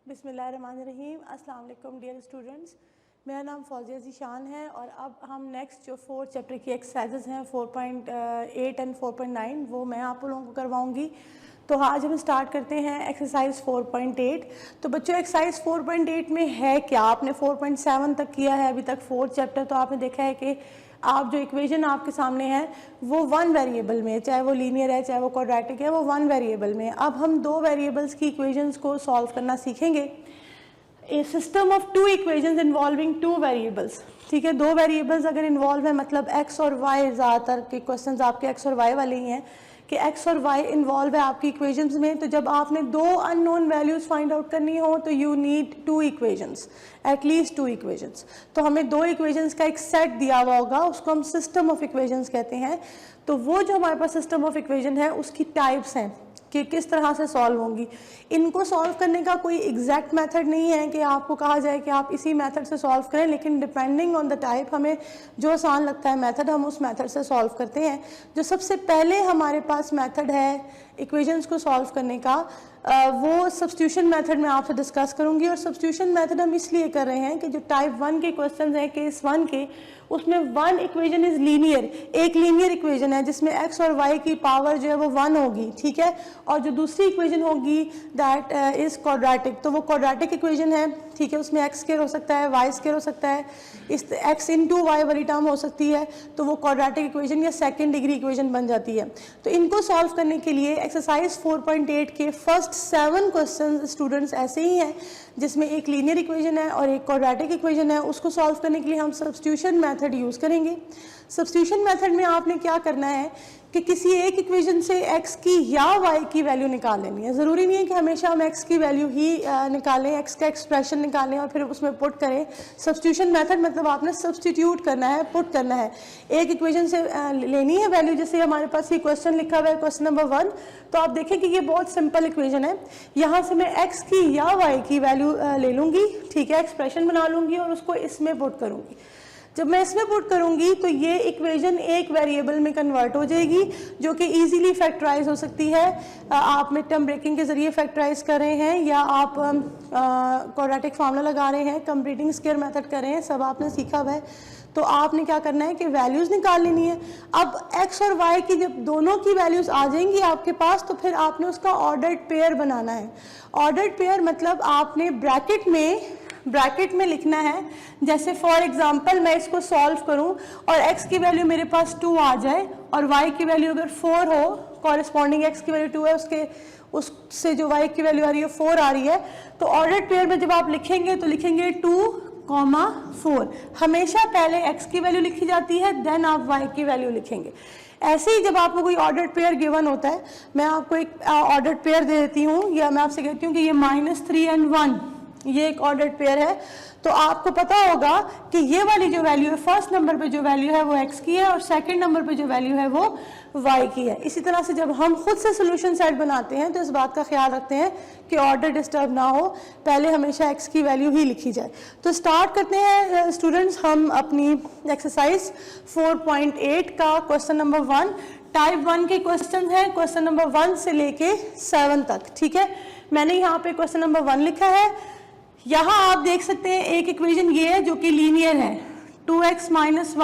बिस्मिल्लाहिर्रहमानिर्रहीम। अस्सलाम वालेकुम डियर स्टूडेंट्स, मेरा नाम फौजिया ज़ीशान है और अब हम नेक्स्ट जो 4 चैप्टर की एक्सरसाइजेज हैं 4.8 एंड 4.9 वो मैं आप लोगों को करवाऊंगी। तो आज हम स्टार्ट करते हैं एक्सरसाइज 4.8। तो बच्चों एक्सरसाइज 4.8 में है क्या, आपने 4.7 तक किया है अभी तक 4 चैप्टर, तो आपने देखा है कि आप जो इक्वेशन आपके सामने है वो 1 वेरिएबल में, चाहे वो लीनियर है चाहे वो क्वाड्रेटिक है, वो 1 वेरिएबल में। अब हम 2 वेरिएबल्स की इक्वेशंस को सॉल्व करना सीखेंगे। A system of 2 equations involving 2 variables, ठीक है। 2 वेरिएबल्स अगर इन्वॉल्व है मतलब एक्स और वाई, ज़्यादातर के क्वेश्चंस आपके एक्स और वाई वाले ही हैं कि एक्स और वाई इन्वॉल्व है आपकी इक्वेशंस में। तो जब आपने 2 अननोन वैल्यूज़ फाइंड आउट करनी हो तो you need 2 equations, at least 2 equations. तो हमें 2 इक्वेशंस का एक सेट दिया हुआ होगा, उसको हम सिस्टम ऑफ इक्वेशंस कहते हैं। तो वो जो हमारे पास सिस्टम ऑफ इक्वेशन है उसकी टाइप्स हैं कि किस तरह से सॉल्व होंगी। इनको सॉल्व करने का कोई एग्जैक्ट मेथड नहीं है कि आपको कहा जाए कि आप इसी मेथड से सॉल्व करें, लेकिन डिपेंडिंग ऑन द टाइप हमें जो आसान लगता है मेथड हम उस मेथड से सॉल्व करते हैं। जो सबसे पहले हमारे पास मेथड है इक्वेशंस को सॉल्व करने का, वो सब्स्टिट्यूशन मेथड मैं आपसे डिस्कस करूंगी। और सब्स्टिट्यूशन मेथड हम इसलिए कर रहे हैं कि जो टाइप 1 के क्वेश्चन हैं केस 1 के, उसमें 1 इक्वेशन इज लीनियर, एक लीनियर इक्वेशन है जिसमें x और y की पावर जो है वो 1 होगी, ठीक है। और जो दूसरी इक्वेशन होगी दैट इज क्वाड्रेटिक, तो वो क्वाड्रेटिक इक्वेशन है, ठीक है। उसमें x स्क्वायर हो सकता है, y स्क्वायर हो सकता है, इस x इंटू वाई वाली टर्म हो सकती है, तो वो क्वाड्रेटिक इक्वेशन या सेकंड डिग्री इक्वेशन बन जाती है। तो इनको सॉल्व करने के लिए एक्सरसाइज 4.8 के फर्स्ट 7 क्वेश्चन स्टूडेंट्स ऐसे ही हैं जिसमें एक लीनियर इक्वेशन है और एक क्वाड्रेटिक इक्वेशन है। उसको सॉल्व करने के लिए हम सब्स्टिट्यूशन मेथड यूज़ करेंगे। सब्स्टिट्यूशन मेथड में आपने क्या करना है कि किसी एक इक्वेशन से x की या y की वैल्यू निकाल लेनी है। ज़रूरी नहीं है कि हमेशा हम x की वैल्यू ही निकालें, x का एक्सप्रेशन निकालें और फिर उसमें पुट करें। सब्स्टिट्यूशन मेथड मतलब आपने सब्स्टिट्यूट करना है, पुट करना है। एक इक्वेशन से लेनी है वैल्यू, जैसे हमारे पास ये क्वेश्चन लिखा हुआ है क्वेश्चन नंबर 1, तो आप देखें कि ये बहुत सिंपल इक्वेशन है। यहाँ से मैं x की या y की वैल्यू ले लूँगी, ठीक है, एक्सप्रेशन बना लूँगी और उसको इसमें पुट करूँगी। जब मैं इसमें पुट करूंगी तो ये इक्वेशन एक वेरिएबल में कन्वर्ट हो जाएगी जो कि इजीली फैक्टराइज हो सकती है। आप मिड टर्म ब्रेकिंग के जरिए फैक्टराइज कर रहे हैं या आप क्वाड्रेटिक फार्मूला लगा रहे हैं, कंप्लीटिंग स्क्वायर मेथड कर रहे हैं, सब आपने सीखा हुआ है। तो आपने क्या करना है कि वैल्यूज़ निकाल लेनी है। अब x और y की जब दोनों की वैल्यूज़ आ जाएंगी आपके पास तो फिर आपने उसका ऑर्डर्ड पेयर बनाना है। ऑर्डर्ड पेयर मतलब आपने ब्रैकेट में लिखना है। जैसे फॉर एग्जांपल मैं इसको सॉल्व करूं और x की वैल्यू मेरे पास 2 आ जाए और y की वैल्यू अगर 4 हो, कॉरेस्पॉन्डिंग x की वैल्यू 2 है, उससे जो y की वैल्यू आ रही है 4 आ रही है, तो ऑर्डर्ड पेयर में जब आप लिखेंगे तो लिखेंगे 2,4। हमेशा पहले x की वैल्यू लिखी जाती है, देन आप y की वैल्यू लिखेंगे। ऐसे ही जब आपको कोई ऑर्डर्ड पेयर गिवन होता है, मैं आपको एक ऑर्डर्ड पेयर दे देती हूँ या मैं आपसे कहती हूँ कि ये -3 और 1, ये एक ऑर्डर्ड पेयर है, तो आपको पता होगा कि ये वाली जो वैल्यू है, फर्स्ट नंबर पे जो वैल्यू है वो x की है और सेकंड नंबर पे जो वैल्यू है वो y की है। इसी तरह से जब हम खुद से सोल्यूशन सेट बनाते हैं तो इस बात का ख्याल रखते हैं कि ऑर्डर डिस्टर्ब ना हो, पहले हमेशा x की वैल्यू ही लिखी जाए। तो स्टार्ट करते हैं स्टूडेंट्स हम अपनी एक्सरसाइज 4.8 का क्वेश्चन नंबर 1। टाइप 1 के क्वेश्चन है क्वेश्चन नंबर 1 से लेके 7 तक, ठीक है। मैंने यहाँ पे क्वेश्चन नंबर 1 लिखा है। यहाँ आप देख सकते हैं एक इक्वेशन ये है जो कि लीनियर है, 2x - y =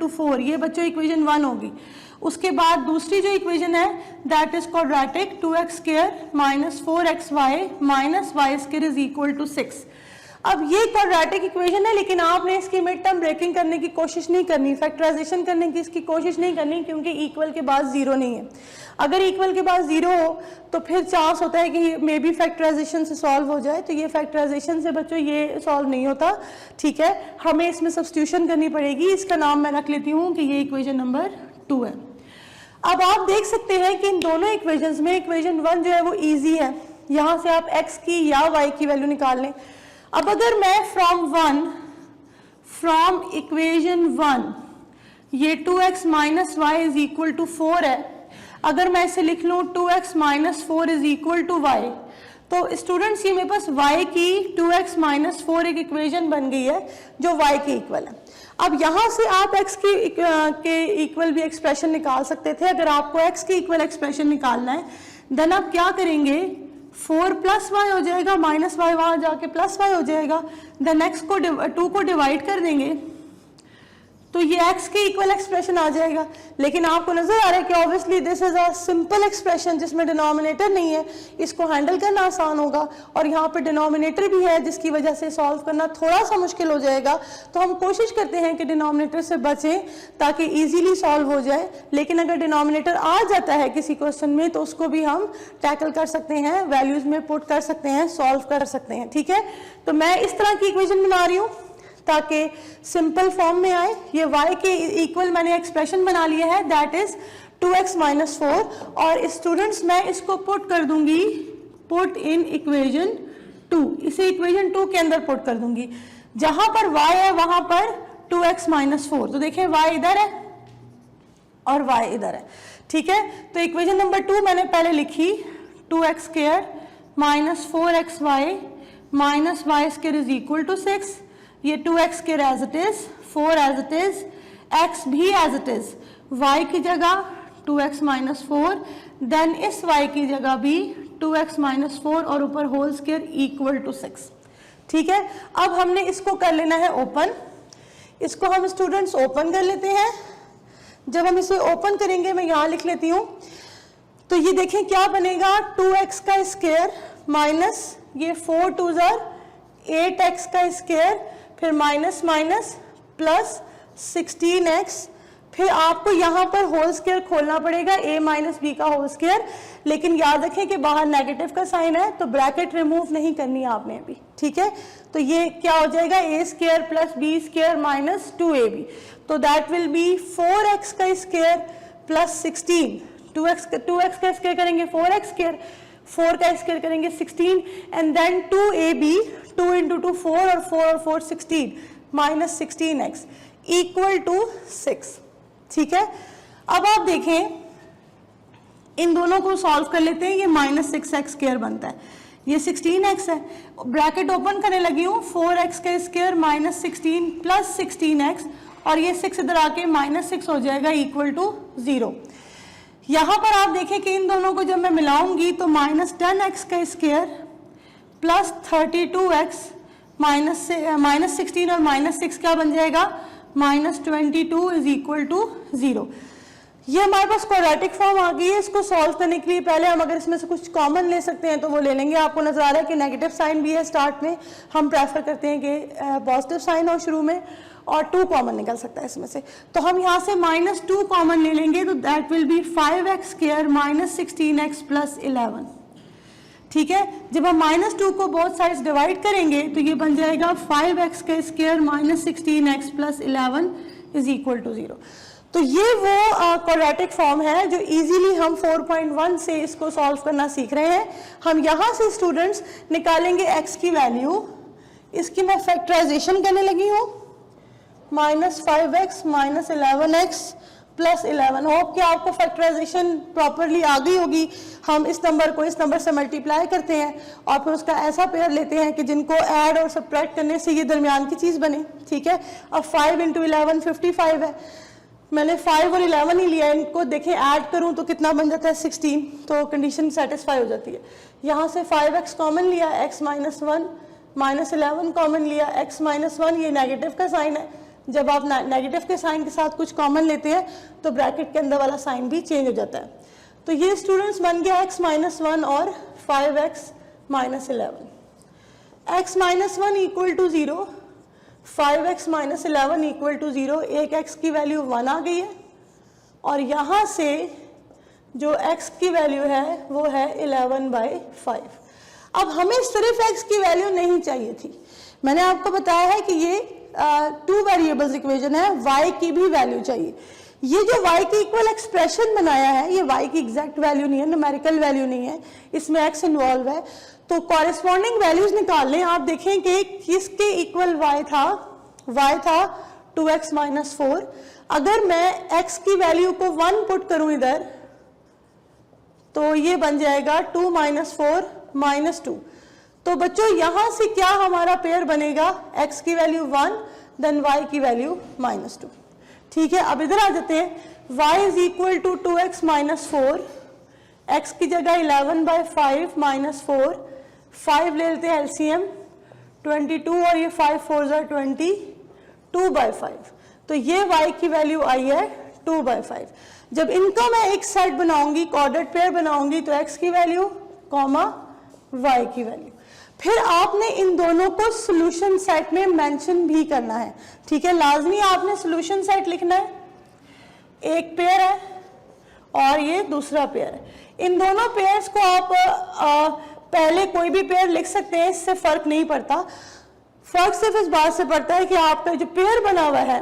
4, ये बच्चों इक्वेशन 1 होगी। उसके बाद दूसरी जो इक्वेशन है that is quadratic, 2x² - 4xy - y² = 6। अब ये क्वाड्रेटिक इक्वेशन है लेकिन आपने इसकी मिड टर्म ब्रेकिंग करने की कोशिश नहीं करनी, फैक्टराइजेशन करने की इसकी कोशिश नहीं करनी, क्योंकि इक्वल के बाद 0 नहीं है। अगर इक्वल के बाद 0 हो तो फिर चांस होता है कि मे बी फैक्टराइजेशन से सॉल्व हो जाए, तो ये फैक्टराइजेशन से बच्चों ये सॉल्व नहीं होता, ठीक है। हमें इसमें सब्स्टिट्यूशन करनी पड़ेगी। इसका नाम मैं रख लेती हूँ कि ये इक्वेशन नंबर 2 है। अब आप देख सकते हैं कि इन दोनों इक्वेशंस में इक्वेशन 1 जो है वो ईजी है, यहाँ से आप x की या y की वैल्यू निकाल लें। अब अगर मैं फ्रॉम इक्वेशन 1 ये 2x - y = 4 है, अगर मैं इसे लिख लूँ 2x - 4 = y, तो स्टूडेंट्स ये मेरे पास y की 2x - 4 एक इक्वेशन बन गई है जो y के इक्वल है। अब यहाँ से आप x के इक्वल भी एक्सप्रेशन निकाल सकते थे। अगर आपको x के इक्वल एक्सप्रेशन निकालना है देन आप क्या करेंगे, 4 प्लस वाई हो जाएगा, माइनस वाई वहाँ जाके प्लस वाई हो जाएगा। देन एक्स को 2 को डिवाइड कर देंगे तो ये x के इक्वल एक्सप्रेशन आ जाएगा। लेकिन आपको नजर आ रहा है कि obviously this is a simple expression जिसमें डिनोमिनेटर नहीं है, इसको हैंडल करना आसान होगा, और यहाँ पे डिनोमिनेटर भी है जिसकी वजह से सॉल्व करना थोड़ा सा मुश्किल हो जाएगा। तो हम कोशिश करते हैं कि डिनोमिनेटर से बचें ताकि इजीली सॉल्व हो जाए। लेकिन अगर डिनोमिनेटर आ जाता है किसी क्वेश्चन में तो उसको भी हम टैकल कर सकते हैं, वैल्यूज में पुट कर सकते हैं, सॉल्व कर सकते हैं। ठीक है, तो मैं इस तरह की इक्वेशन बना रही हूँ ताकि सिंपल फॉर्म में आए। ये y के इक्वल मैंने एक्सप्रेशन बना लिया है, दैट इज 2x माइनस 4, और स्टूडेंट्स मैं इसको पुट कर दूंगी, पुट इन इक्वेशन 2, इसे इक्वेशन 2 के अंदर पुट कर दूंगी। जहां पर y है वहां पर 2x माइनस 4, तो देखें y इधर है और y इधर है। ठीक है, तो इक्वेशन नंबर 2 मैंने पहले लिखी, 2x square minus 4xy minus y square is equal to 6। ये 2x square as it is, 4 as it is, x भी एज इट इज, y की जगह 2x माइनस 4, देन इस y की जगह भी 2x माइनस 4 और ऊपर होल स्क्वायर इक्वल टू 6। ठीक है, अब हमने इसको कर लेना है ओपन। इसको हम स्टूडेंट्स ओपन कर लेते हैं। जब हम इसे ओपन करेंगे, मैं यहाँ लिख लेती हूँ, तो ये देखें क्या बनेगा, 2x का स्क्वायर माइनस ये 4 2 8x का स्क्वायर, फिर माइनस माइनस प्लस 16x, फिर आपको यहाँ पर होल स्क्वायर खोलना पड़ेगा, a माइनस बी का होल स्क्वायर। लेकिन याद रखें कि बाहर नेगेटिव का साइन है तो ब्रैकेट रिमूव नहीं करनी है आपने अभी। ठीक है, तो ये क्या हो जाएगा, a square plus B square minus 2ab, तो दैट विल बी 4x का स्क्वायर प्लस 16, 2x का स्क्वायर करेंगे 4x स्क्वायर, 4 का स्क्वायर करेंगे 16, एंड देन 2ab, 2 इंटू 2 4 और 4 और 4 16 माइनस 16x इक्वल टू 6। ठीक है, अब आप देखें इन दोनों को सॉल्व कर लेते हैं, ये माइनस 6x स्क्वायर बनता है, ये 16x है, ब्रैकेट ओपन करने लगी हूँ, 4x का स्क्वायर माइनस 16 प्लस 16x, और ये 6 इधर आके माइनस 6 हो जाएगा इक्वल टू 0। यहाँ पर आप देखें कि इन दोनों को जब मैं मिलाऊंगी तो माइनस 10x का स्क्वायर प्लस 32x माइनस 16 और माइनस 6 क्या बन जाएगा, माइनस 22 इज इक्वल टू 0। ये हमारे पास क्वाड्रेटिक फॉर्म आ गई है। इसको सॉल्व करने के लिए पहले हम अगर इसमें से कुछ कॉमन ले सकते हैं तो वो ले लेंगे। आपको नजर आ रहा है कि नेगेटिव साइन भी है स्टार्ट में, हम प्रेफर करते हैं कि पॉजिटिव साइन हो शुरू में, और 2 कॉमन निकल सकता है इसमें से। तो हम यहाँ से माइनस 2 कॉमन ले लेंगे, तो that will B 5x square minus 16x plus 11। ठीक है, जब हम माइनस 2 को बोथ साइड्स डिवाइड करेंगे तो ये बन जाएगा 5x का square minus 16x plus 11 is equal to 0। तो ये वो क्वाड्रेटिक फॉर्म है जो इजीली हम 4.1 से इसको सॉल्व करना सीख रहे हैं। हम यहाँ से स्टूडेंट्स निकालेंगे x की वैल्यू, इसकी मैं फैक्टराइजेशन करने लगी हूँ, minus 5x minus 11x plus 11। Hope कि आपको फैक्टराइजेशन प्रॉपरली आ गई होगी। हम इस नंबर को इस नंबर से मल्टीप्लाई करते हैं और फिर उसका ऐसा पेयर लेते हैं कि जिनको ऐड और सब्ट्रैक्ट करने से ये दरमियान की चीज़ बने। ठीक है, अब 5 इंटू 11 55 है, मैंने 5 और 11 ही लिया, इनको देखें ऐड करूं तो कितना बन जाता है 16, तो कंडीशन सेटिस्फाई हो जाती है। यहाँ से 5x कॉमन लिया, x माइनस 1 माइनस 11 कॉमन लिया, x माइनस 1, ये नेगेटिव का साइन है। जब आप नेगेटिव के साइन के साथ कुछ कॉमन लेते हैं तो ब्रैकेट के अंदर वाला साइन भी चेंज हो जाता है। तो ये स्टूडेंट्स बन गया x माइनस 1 और 5x minus 11। x minus 1 equal to 0, 5x minus 11 equal to 0। एक x की वैल्यू 1 आ गई है और यहाँ से जो x की वैल्यू है वो है 11/5। अब हमें सिर्फ x की वैल्यू नहीं चाहिए थी। मैंने आपको बताया है कि ये 2 वेरिएबल्स इक्वेशन है, y की भी वैल्यू चाहिए। ये जो y की इक्वल एक्सप्रेशन बनाया है ये y की एग्जैक्ट वैल्यू नहीं है, न्यूमेरिकल वैल्यू नहीं है, इसमें x इन्वॉल्व है। तो कॉरेस्पॉन्डिंग वैल्यूज निकाल लें। आप देखें कि किसके इक्वल y था 2x माइनस 4। अगर मैं x की वैल्यू को 1 पुट करूं इधर तो ये बन जाएगा 2 माइनस 4 माइनस 2। तो बच्चों यहां से क्या हमारा पेयर बनेगा, x की वैल्यू 1 देन y की वैल्यू माइनस 2। ठीक है, अब इधर आ जाते हैं। y is equal to 2x minus 4 x की जगह 11/5 माइनस 4, 5 ले लेते हैं एलसीएम 22 और ये 5 4 ज़ा 20, 2/5। तो ये y की वैल्यू आई है 2/5। जब इनका मैं एक सेट बनाऊंगी, कोऑर्डिनेट पेयर बनाऊंगी, तो x की वैल्यू कॉमा y की वैल्यू। फिर आपने इन दोनों को सॉल्यूशन सेट में मेंशन भी करना है, ठीक है। लाजमी आपने सॉल्यूशन सेट लिखना है, एक पेयर है और ये दूसरा पेयर है। इन दोनों पेयर्स को आप पहले कोई भी पेयर लिख सकते हैं, इससे फर्क नहीं पड़ता। फर्क सिर्फ इस बात से पड़ता है कि आपका जो पेयर बना हुआ है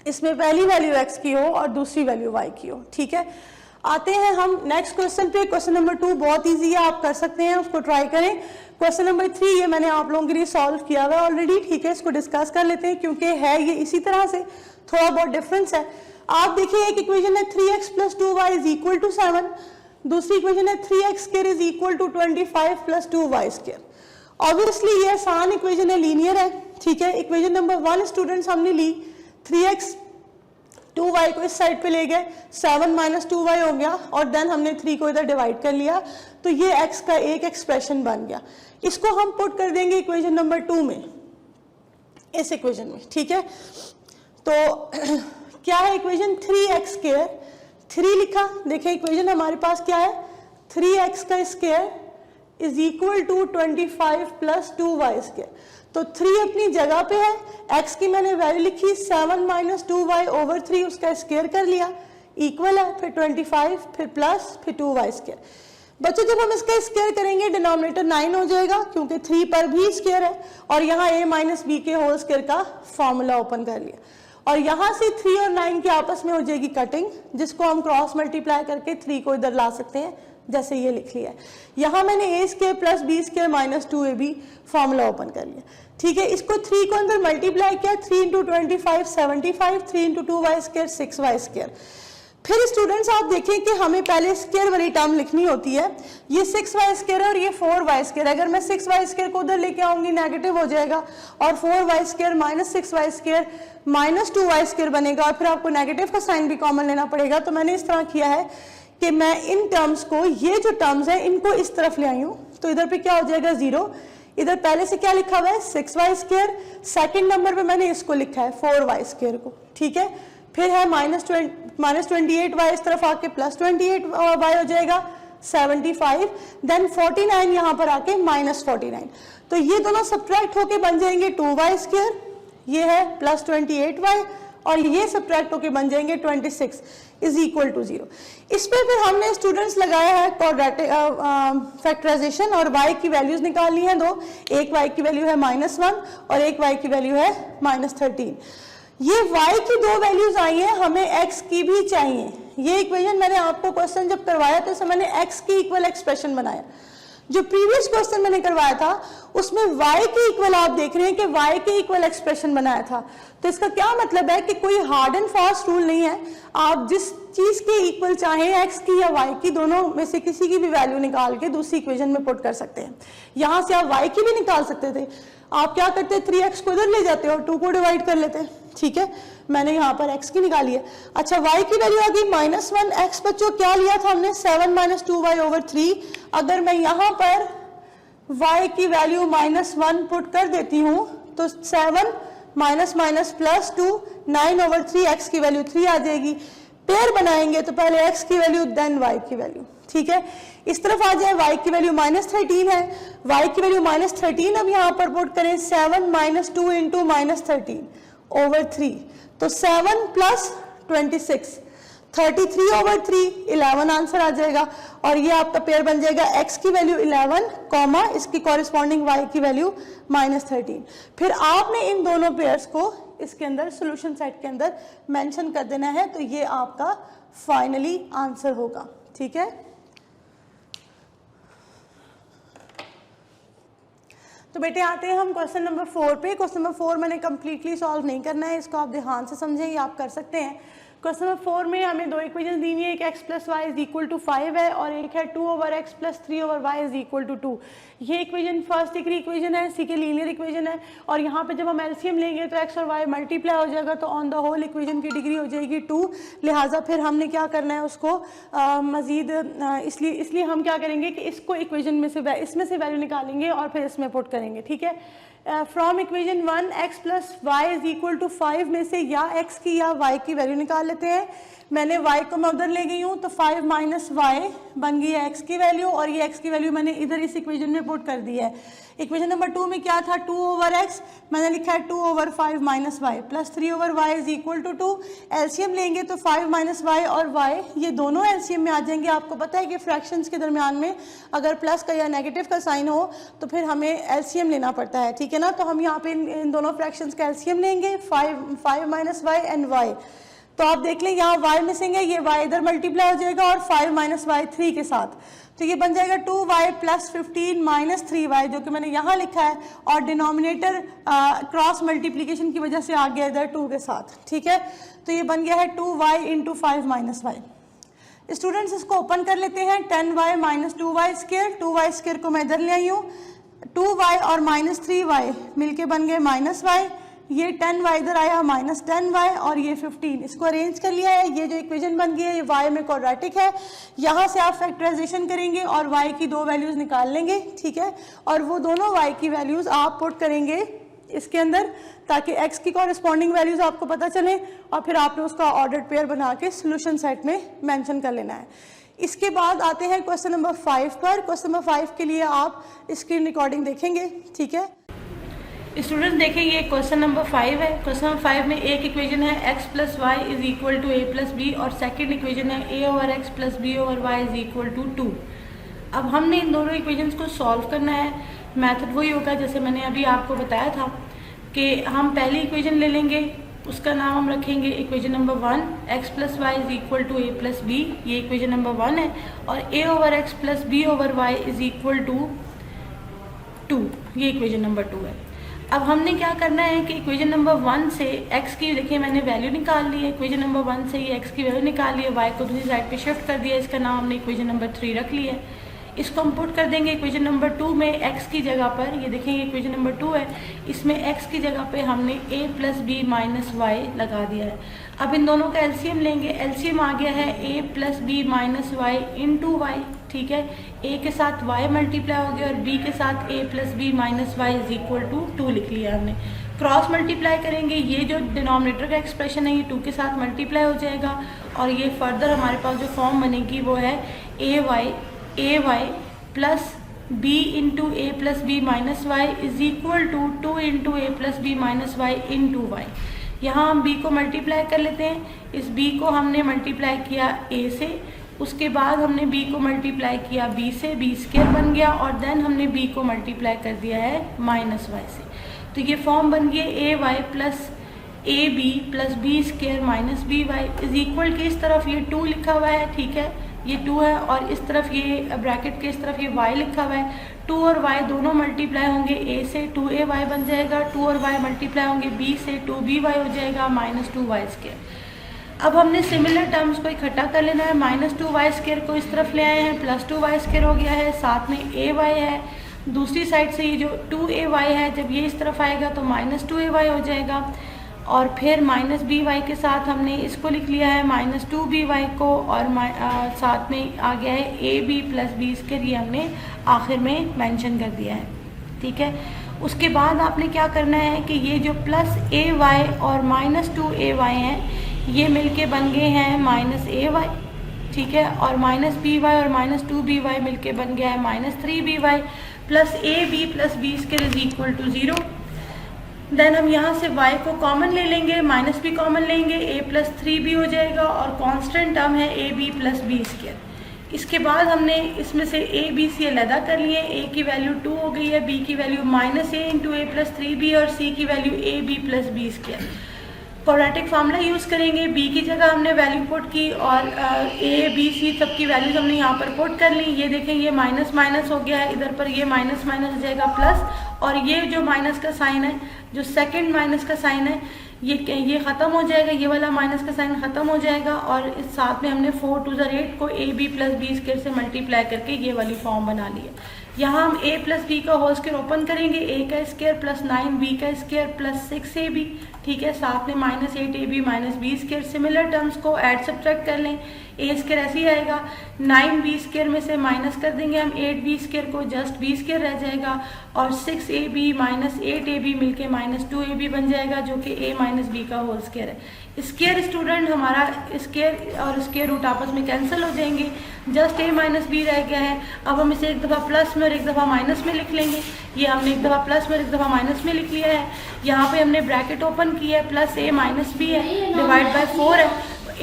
इसमें पहली वैल्यू x की हो और दूसरी वैल्यू y की हो, ठीक है। आते हैं हम नेक्स्ट क्वेश्चन पे। क्वेश्चन नंबर 2 बहुत इजी है, आप कर सकते हैं, उसको ट्राई करें। क्वेश्चन नंबर 3 ये मैंने आप लोगों के लिए सॉल्व किया हुआ है ऑलरेडी, ठीक है। इसको डिस्कस कर लेते हैं क्योंकि है ये इसी तरह से, थोड़ा बहुत डिफरेंस है। आप देखिए एक इक्वेशन है 3x + 2y = 7, दूसरी इक्वेशन है 3x² = 25 + 2y²। ऑब्वियसली ये आसान इक्वेशन है, लीनियर है, ठीक है। इक्वेशन नंबर 1 स्टूडेंट्स हमने ली, 3x 2y को इस साइड पे ले गए, 7 - 2y हो गया और देन हमने 3 को इधर डिवाइड कर लिया, तो ये x का एक एक्सप्रेशन बन गया। इसको हम पुट कर देंगे इक्वेशन नंबर 2 में, इस इक्वेशन में, ठीक है। तो क्या है इक्वेशन 3x², 3 लिखा, देखिए इक्वेशन हमारे पास क्या है, 3x² = 25 + 2y²। तो 3 अपनी जगह पे है, x की मैंने वैल्यू लिखी 7 - 2y/3, उसका स्क्वायर कर लिया, इक्वल है, फिर 25, फिर प्लस, फिर 2y²। बच्चों जब हम इसका स्क्वायर करेंगे डिनोमिनेटर 9 हो जाएगा क्योंकि 3 पर भी स्क्वायर है, और यहाँ a - b के होल स्क्वायर का फॉर्मूला ओपन कर लिया, और यहाँ से 3 और 9 के आपस में हो जाएगी कटिंग, जिसको हम क्रॉस मल्टीप्लाई करके 3 को इधर ला सकते हैं, जैसे ये लिख लिया है। यहाँ मैंने a² + b² - 2ab formula open कर लिया, ठीक है। इसको 3 को अंदर मल्टीप्लाई किया, 3 × 25 75, 3 × 2y² 6y²। फिर स्टूडेंट्स आप देखें कि हमें पहले स्क्वायर वाली टर्म लिखनी होती है, ये 6y² और ये 4y²। अगर मैं 6y² को उधर लेके आऊंगी नेगेटिव हो जाएगा, और 4y² - 6y² - 2y² बनेगा, और फिर आपको नेगेटिव का साइन भी कॉमन लेना पड़ेगा। तो मैंने इस तरह किया है कि मैं इन टर्म्स को, ये जो टर्म्स है इनको इस तरफ ले आई हूँ, तो इधर पे क्या हो जाएगा 0। इधर पहले से क्या लिखा हुआ है 6y², सेकंड नंबर पे मैंने इसको लिखा है 4y² को, ठीक है। फिर है -28y इस तरफ आके +28y हो जाएगा 75, देन 49 यहाँ पर आके -49। तो ये दोनों सब्ट्रैक्ट होके बन जाएंगे 2y², ये है +28y, और ये सब्ट्रैक्ट होके बन जाएंगे 26 = 0। इस पर फिर हमने स्टूडेंट्स लगाया है क्वाड्रेटिक फैक्टराइजेशन, और y की वैल्यूज निकालनी है दो, एक y की वैल्यू है -1 और एक y की वैल्यू है -13। ये y की दो वैल्यूज आई हैं, हमें x की भी चाहिए। ये इक्वेशन मैंने आपको क्वेश्चन जब करवाया तो इसमें मैंने x की इक्वल एक्सप्रेशन बनाया। जो प्रीवियस क्वेश्चन मैंने करवाया था उसमें y के इक्वल आप देख रहे हैं कि y के इक्वल एक्सप्रेशन बनाया था। तो इसका क्या मतलब है कि कोई हार्ड एंड फास्ट रूल नहीं है, आप जिस चीज के इक्वल चाहें x की या y की, दोनों में से किसी की भी वैल्यू निकाल के दूसरी इक्वेशन में पुट कर सकते हैं। यहां से आप y की भी निकाल सकते थे, आप क्या करते 3x को इधर ले जाते और 2 को डिवाइड कर लेते, ठीक है। मैंने यहाँ पर x की निकाली है। अच्छा y की वैल्यू आ गई -1, x बच्चों क्या लिया था हमने 7 - 2y/3। अगर मैं यहाँ पर y की वैल्यू -1 पुट कर देती हूँ तो 7 -+2 9/3, x की वैल्यू 3 आ जाएगी। पेयर बनाएंगे तो पहले x की वैल्यू देन y की वैल्यू, ठीक है। इस तरफ आ जाए y की वैल्यू -13 है, y की वैल्यू -13 अब यहाँ पर पुट करें 7 - 2 × -13/3, तो 7 + 26 33/3, 11 आंसर आ जाएगा। और ये आपका पेयर बन जाएगा x की वैल्यू 11, कॉमा इसकी कॉरिस्पॉन्डिंग y की वैल्यू -13। फिर आपने इन दोनों पेयर्स को इसके अंदर सॉल्यूशन सेट के अंदर मेंशन कर देना है, तो ये आपका फाइनली आंसर होगा, ठीक है। तो बेटे आते हैं हम क्वेश्चन नंबर 4 पे। क्वेश्चन नंबर 4 मैंने कम्प्लीटली सॉल्व नहीं करना है, इसको आप ध्यान से समझें, ये आप कर सकते हैं। क्वेश्चन नंबर 4 में हमें दो इक्वेशन दी हुई है, एक x plus Y is equal to 5 है और एक है 2 over x plus 3 over y is equal to 2। ये इक्वेशन फर्स्ट डिग्री इक्वेशन है, सी के लीनियर इक्वेशन है और यहाँ पे जब हम एलसीएम लेंगे तो x और y मल्टीप्लाई हो जाएगा तो ऑन द होल इक्वेशन की डिग्री हो जाएगी 2। लिहाजा फिर हमने क्या करना है उसको मज़ीद इसलिए हम क्या करेंगे कि इसको इक्वेशन में से इसमें से वैल्यू निकालेंगे और फिर इसमें पुट करेंगे, ठीक है। From equation 1 x plus Y is equal to 5 में से या x की या y की वैल्यू निकाल लेते हैं। मैंने y को मैं उधर ले गई हूँ तो 5 माइनस वाई बन गई है x की वैल्यू और ये x की वैल्यू मैंने इधर इस इक्वेशन में पुट कर दी है। इक्वेशन नंबर 2 में क्या था, 2 ओवर x, मैंने लिखा है 2 over 5 minus Y plus 3 over y is equal to 2। LCM लेंगे तो 5 माइनस वाई और y ये दोनों एलसीएम में आ जाएंगे। आपको पता है कि फ्रैक्शंस के दरमियान में अगर प्लस का या नेगेटिव का साइन हो तो फिर हमें एलसीएम लेना पड़ता है, ठीक है ना। तो हम यहाँ पे इन दोनों फ्रैक्शंस का एलसीएम लेंगे, 5 माइनस वाई एंड y। तो आप देख लें यहाँ y मिसिंग है, ये y इधर मल्टीप्लाई हो जाएगा और 5 माइनस वाई 3 के साथ, तो ये बन जाएगा 2y प्लस 15 माइनस 3y जो कि मैंने यहाँ लिखा है और डिनोमिनेटर क्रॉस मल्टीप्लिकेशन की वजह से आ गया इधर 2 के साथ, ठीक है। तो ये बन गया है 2y into 5 minus Y. Students इसको ओपन कर लेते हैं, 10y minus 2y square, 2y square को मैं इधर ले आई हूँ, 2y और माइनस 3y मिलके बन गए माइनस y, ये 10y इधर आया माइनस 10y और ये 15, इसको अरेंज कर लिया है। ये जो इक्वेशन बन गई है ये y में क्वाड्रेटिक है। यहाँ से आप फैक्टराइजेशन करेंगे और y की दो वैल्यूज़ निकाल लेंगे, ठीक है, और वो दोनों y की वैल्यूज़ आप पुट करेंगे इसके अंदर ताकि x की कॉरेस्पॉन्डिंग वैल्यूज़ आपको पता चले और फिर आपने उसका ऑर्डर्ड पेयर बना के सोल्यूशन सेट में मेंशन कर लेना है। इसके बाद आते हैं क्वेश्चन नंबर 5 पर। क्वेश्चन नंबर 5 के लिए आप स्क्रीन रिकॉर्डिंग देखेंगे, ठीक है। स्टूडेंट्स देखें ये क्वेश्चन नंबर 5 है। क्वेश्चन नंबर 5 में एक इक्वेशन है x plus Y is equal to a plus B और सेकेंड इक्वेशन है a over x plus B over Y is equal to 2। अब हमने इन दोनों इक्वेशंस को सॉल्व करना है। मेथड वही होगा जैसे मैंने अभी आपको बताया था कि हम पहली इक्वेशन ले लेंगे, उसका नाम हम रखेंगे equation number 1, x plus Y is equal to a plus B, ये इक्वेशन नंबर 1 है, और a over x plus B over Y is equal to 2, ये इक्वेशन नंबर 2 है। अब हमने क्या करना है कि इक्वेशन नंबर 1 से x की देखिए मैंने वैल्यू निकाल ली है, इक्वेशन नंबर 1 से ये x की वैल्यू निकाल ली है, y को दूसरी साइड पे शिफ्ट कर दिया, इसका नाम हमने इक्वेशन नंबर 3 रख लिया है। इसको हम पुट कर देंगे इक्वेशन नंबर 2 में x की जगह पर, ये देखेंगे इक्वेशन नंबर 2 है, इसमें x की जगह पे हमने a plus B minus Y लगा दिया है। अब इन दोनों का एलसीएम लेंगे, एलसीएम आ गया है a plus B minus Y into Y, ठीक है। a के साथ y मल्टीप्लाई हो गया और b के साथ a plus B minus Y is equal to 2 लिख लिया हमने। क्रॉस मल्टीप्लाई करेंगे, ये जो डिनोमिनेटर का एक्सप्रेशन है ये 2 के साथ मल्टीप्लाई हो जाएगा और ये फर्दर हमारे पास जो फॉर्म बनेगी वो है a y plus b into a plus B minus Y is equal to 2 into a plus B minus Y into Y. यहाँ हम b को मल्टीप्लाई कर लेते हैं, इस b को हमने मल्टीप्लाई किया a से, उसके बाद हमने b को मल्टीप्लाई किया b से, b स्क्वायर बन गया और देन हमने b को मल्टीप्लाई कर दिया है माइनस वाई से। तो ये फॉर्म बन गई a y plus A B plus B square minus B Y is equal के इस तरफ ये 2 लिखा हुआ है, ठीक है, ये 2 है और इस तरफ ये ब्रैकेट के इस तरफ ये y लिखा हुआ है। 2 और y दोनों मल्टीप्लाई होंगे, a से 2ay बन जाएगा, 2 और y मल्टीप्लाई होंगे b से 2by हो जाएगा माइनस 2y स्क्वायर। अब हमने सिमिलर टर्म्स को इकट्ठा कर लेना है, माइनस 2y स्क्वायर को इस तरफ ले आए हैं, प्लस 2y स्क्वायर हो गया है, साथ में ay है, दूसरी साइड से ये जो 2ay है जब ये इस तरफ आएगा तो माइनस 2ay हो जाएगा और फिर माइनस बी वाई के साथ हमने इसको लिख लिया है माइनस 2by को और साथ में आ गया है A B plus B square, ये हमने आखिर में मेंशन कर दिया है, ठीक है। उसके बाद आपने क्या करना है कि ये जो प्लस ए वाई और माइनस 2ay हैं ये मिलके बन गए हैं माइनस ए वाई, ठीक है, और माइनस बी वाई और माइनस 2by मिलके बन गया है minus 3by plus A B plus B square is equal to 0। Then हम यहाँ से y को कॉमन ले लेंगे, माइनस भी कॉमन लेंगे, a प्लस 3b हो जाएगा और कांस्टेंट टर्म है A B plus B square. इसके बाद हमने इसमें से a b c अलहदा कर लिए, a की वैल्यू 2 हो गई है, b की value minus a into A plus 3b और c की value A B plus B square. Quadratic formula use करेंगे, b की जगह हमने वैल्यू पुट की और a b c सब की वैल्यूज हमने यहाँ पर पुट कर ली। ये देखें ये माइनस माइनस हो गया है, इधर पर ये माइनस माइनस हो जाएगा प्लस, और ये जो माइनस का साइन है, जो सेकंड माइनस का साइन है, ये ख़त्म हो जाएगा, ये वाला माइनस का साइन ख़त्म हो जाएगा, और इस साथ में हमने 4 2 8 को A B plus B square से मल्टीप्लाई करके ये वाली फॉर्म बना ली है। यहाँ हम a प्लस बी का होल स्क्वायर ओपन करेंगे, a का स्क्वायर प्लस 9b का स्क्वायर प्लस 6ab, ठीक है, साथ में minus 8ab minus B square. Similar terms को ऐड सब्ट्रैक्ट कर लें, a स्क्वायर ऐसे ही आएगा, 9b स्क्वायर में से माइनस कर देंगे हम 8b स्क्वायर को, जस्ट b स्क्वायर रह जाएगा, और 6ab माइनस 8ab मिलके माइनस 2ab बन जाएगा, जो कि a माइनस b का होल स्क्वायर है। स्क्वायर स्टूडेंट हमारा स्क्वायर और स्क्वायर रूट आपस में कैंसिल हो जाएंगे, जस्ट a माइनस बी रह गया है। अब हम इसे एक दफ़ा प्लस में और एक दफ़ा माइनस में लिख लेंगे। ये हमने एक दफ़ा प्लस में और एक दफ़ा माइनस में लिख लिया है। यहाँ पे हमने ब्रैकेट ओपन किया है, प्लस a माइनस बी है, डिवाइड बाय 4 है,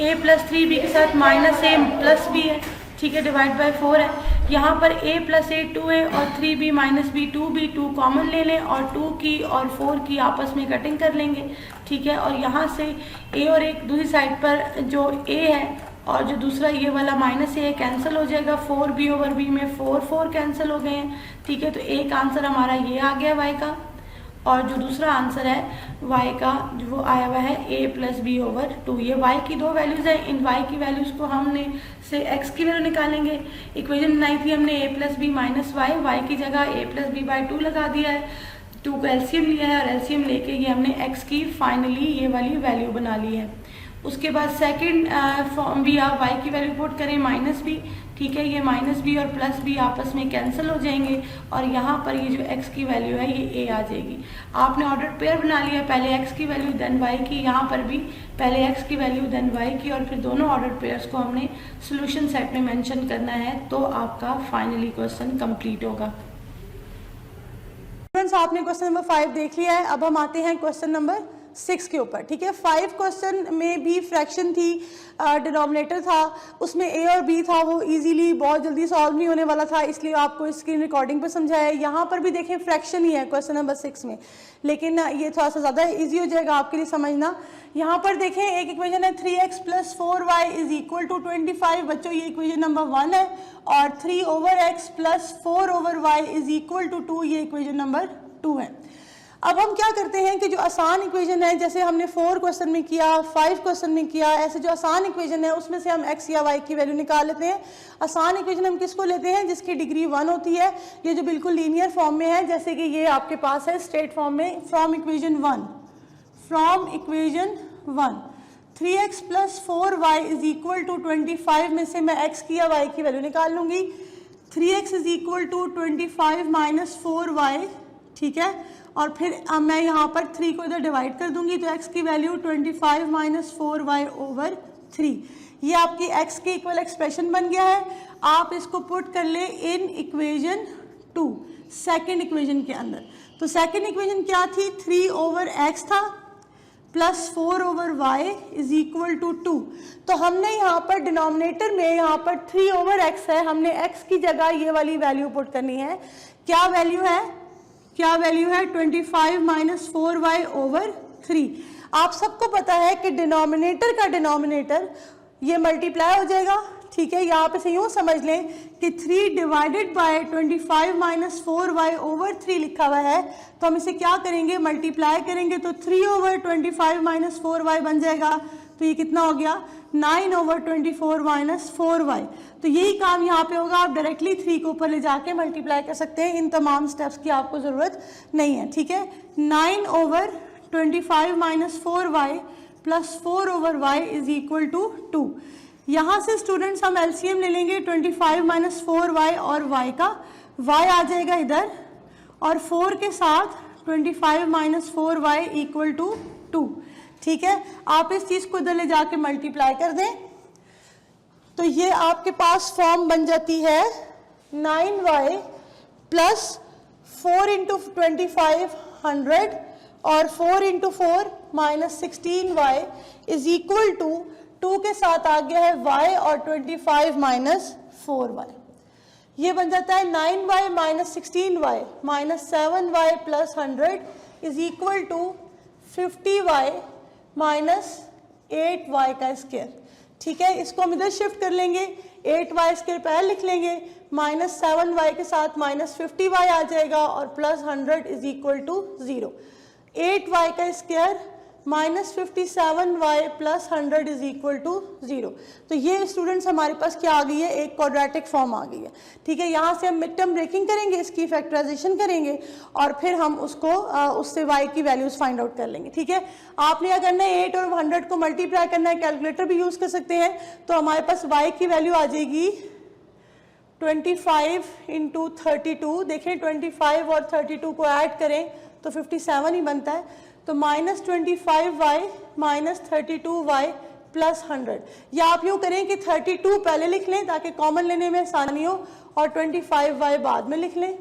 a प्लस 3b के साथ माइनस a प्लस b है, ठीक है, डिवाइड बाय 4 है। यहाँ पर a प्लस a 2 है और 3b माइनस b 2 कॉमन ले लें और 2 की और 4 की आपस में कटिंग कर लेंगे, ठीक है। और यहाँ से a और एक दूसरी साइड पर जो a है और जो दूसरा ये वाला माइनस a कैंसिल हो जाएगा, 4b ओवर b में 4 कैंसिल हो गए हैं, ठीक है। तो एक आंसर हमारा ये आ गया y का, और जो दूसरा आंसर है y का जो वो आया हुआ है a प्लस बी ओवर 2। ये y की दो वैल्यूज़ हैं, इन y की वैल्यूज़ को हमने से x की वैल्यू निकालेंगे। इक्वेशन बनाई थी हमने a plus B minus y की जगह a प्लस बी बाई 2 लगा दिया है, 2 का एलसीएम लिया है और एलसीएम लेके ये हमने x की फाइनली ये वाली वैल्यू बना ली है। उसके बाद सेकंड फॉर्म भी आप y की वैल्यू पुट करें माइनस बी, ठीक है, ये माइनस बी और प्लस बी आपस में कैंसिल हो जाएंगे, और यहाँ पर ये जो x की वैल्यू है ये a आ जाएगी। आपने ऑर्डर पेयर बना लिया, पहले x की वैल्यू देन y की, यहाँ पर भी पहले x की वैल्यू देन y की, और फिर दोनों ऑर्डर पेयर्स को हमने सोल्यूशन सेट में मेंशन करना है, तो आपका फाइनली क्वेश्चन कंप्लीट होगा। फ्रेंड्स, आपने क्वेश्चन नंबर 5 देख लिया है। अब हम आते हैं क्वेश्चन नंबर 6 के ऊपर, ठीक है। 5 क्वेश्चन में भी फ्रैक्शन थी, डिनोमिनेटर था, उसमें a और b था, वो इजीली बहुत जल्दी सॉल्व नहीं होने वाला था, इसलिए आपको स्क्रीन रिकॉर्डिंग पर समझाया है। यहाँ पर भी देखें फ्रैक्शन ही है क्वेश्चन नंबर 6 में, लेकिन ये थोड़ा सा ज़्यादा ईजी हो जाएगा आपके लिए समझना। यहाँ पर देखें एक इक्वेशन है 3x plus 4y is equal to 25। बच्चों ये इक्वेशन नंबर 1 है, और 3 over x plus 4 over y is equal to 2 ये इक्वेशन नंबर 2 है। अब हम क्या करते हैं कि जो आसान इक्वेशन है, जैसे हमने 4 क्वेश्चन में किया, 5 क्वेश्चन में किया, ऐसे जो आसान इक्वेशन है उसमें से हम x या y की वैल्यू निकाल लेते हैं। आसान इक्वेशन हम किसको लेते हैं? जिसकी डिग्री 1 होती है, ये जो बिल्कुल लीनियर फॉर्म में है, जैसे कि ये आपके पास है स्ट्रेट फॉर्म में, from equation 1 3x plus 4y is equal to 25 में से मैं x की या y की वैल्यू निकाल लूँगी। 3x is equal to 25 minus 4y, ठीक है, और फिर मैं यहाँ पर 3 को इधर डिवाइड कर दूंगी, तो x की वैल्यू 25 माइनस 4y ओवर 3। ये आपकी x के इक्वल एक्सप्रेशन बन गया है। आप इसको पुट कर ले इन इक्वेशन 2, सेकेंड इक्वेशन के अंदर। तो सेकेंड इक्वेशन क्या थी? 3 ओवर x था plus 4 over y is equal to 2। तो हमने यहाँ पर डिनोमिनेटर में यहाँ पर 3 ओवर x है, हमने x की जगह ये वाली वैल्यू पुट करनी है। क्या वैल्यू है? 25 माइनस 4y ओवर 3। आप सबको पता है कि डिनोमिनेटर का डिनोमिनेटर ये मल्टीप्लाई हो जाएगा, ठीक है। यहाँ पे से यूँ समझ लें कि 3 divided by 25 minus 4y over 3 लिखा हुआ है, तो हम इसे क्या करेंगे? मल्टीप्लाई करेंगे, तो 3 ओवर 25 माइनस 4y बन जाएगा। तो ये कितना हो गया? 9 ओवर 24 माइनस 4y। तो यही काम यहाँ पे होगा, आप डायरेक्टली 3 को ऊपर ले जाके मल्टीप्लाई कर सकते हैं, इन तमाम स्टेप्स की आपको ज़रूरत नहीं है, ठीक है। 9 over 25 minus 4y plus 4 over y is equal to 2। यहाँ से स्टूडेंट्स हम एलसीएम ले लेंगे 25 माइनस 4y और y का, y आ जाएगा इधर, और 4 के साथ 25 माइनस 4y इक्वल टू 2, ठीक है। आप इस चीज़ को इधर ले जाके मल्टीप्लाई कर दें, तो ये आपके पास फॉर्म बन जाती है 9y प्लस 4 इंटू 25 100 और 4 into 4 minus 16y is equal to 2 के साथ आ गया है y और 25 माइनस 4y। ये बन जाता है 9y minus 16y minus 7y plus 100 is equal to 50y minus 8y का स्क्वायर, ठीक है। इसको हम इधर शिफ्ट कर लेंगे, 8y स्क्वायर पहले लिख लेंगे, माइनस 7y के साथ माइनस 50y आ जाएगा और plus 100 is equal to 0। 8y का square -57y plus 100 is equal to 0। तो ये स्टूडेंट्स हमारे पास क्या आ गई है, एक क्वाड्रेटिक फॉर्म आ गई है। ठीक है, यहाँ से हम मिड टर्म ब्रेकिंग करेंगे, इसकी फैक्टराइजेशन करेंगे और फिर हम उसको उससे y की वैल्यूज फाइंड आउट कर लेंगे। ठीक है, आपने क्या करना है, 8 और 100 को मल्टीप्लाई करना है, कैलकुलेटर भी यूज कर सकते हैं। तो हमारे पास y की वैल्यू आ जाएगी 25 इंटू 32। देखें 25 और 32 को ऐड करें तो 57 ही बनता है। तो -25y माइनस 32y प्लस 100, या आप यूँ करें कि 32 पहले लिख लें ताकि कॉमन लेने में आसानी हो और 25y बाद में लिख लें,